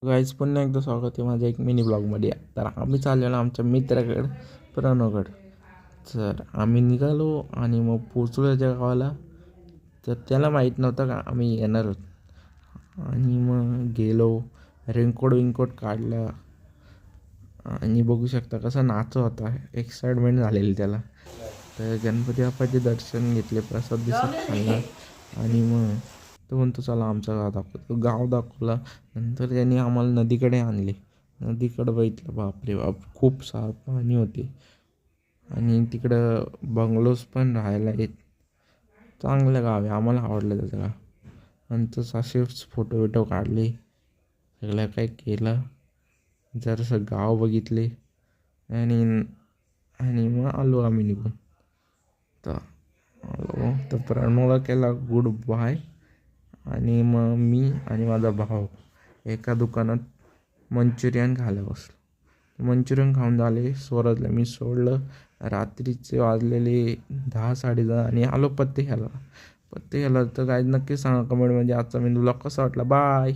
Guys पुन्हा एकदा स्वागत आहे माझ्या एक मिनी ब्लॉगमध्ये. तर आम्ही चाललेलो आमच्या मित्राकडे प्रणवगड. तर आम्ही निघालो आणि मग पोचलो त्याच्या गावाला. तर त्याला माहीत नव्हतं का आम्ही येणार आहोत. आणि मग गेलो, रेनकोट काढला आणि बघू शकता कसा नाच होता. एक्साइटमेंट झालेली त्याला. तर गणपती बाप्पाचे दर्शन घेतले, प्रसाद दिसत खाल्ला आणि मग तो म्हणतो चला आमचं गाव दाखवतो. गाव दाखवला. नंतर त्यांनी आम्हाला नदीकडे आणले. नदीकडं बघितलं, बापरे बाप, खूप सारं पाणी होते आणि तिकडं बंगलोज पण राहायला आहेत. चांगलं गाव आहे, आम्हाला आवडलं त्याचं गाव. नंतर असेच फोटो बिटो काढले, सगळं काही केलं, जरासं गाव बघितले आणि आणि मग आलो आम्ही निघून. तर आलो तर प्रणवला केला गुड बाय आणि मग मी आणि माझा भाऊ एका दुकानात मंचुरियन खायला बसलो. मंचुरियन खाऊन झाले, स्वराजला मी सोडलं. रात्रीचे वाजलेले 10-10:30 आणि आलो पत्ते घ्यायला. तर काय नक्की सांगा कमेंटमध्ये आजचा मेनू ब्लॉग कसा वाटला. बाय.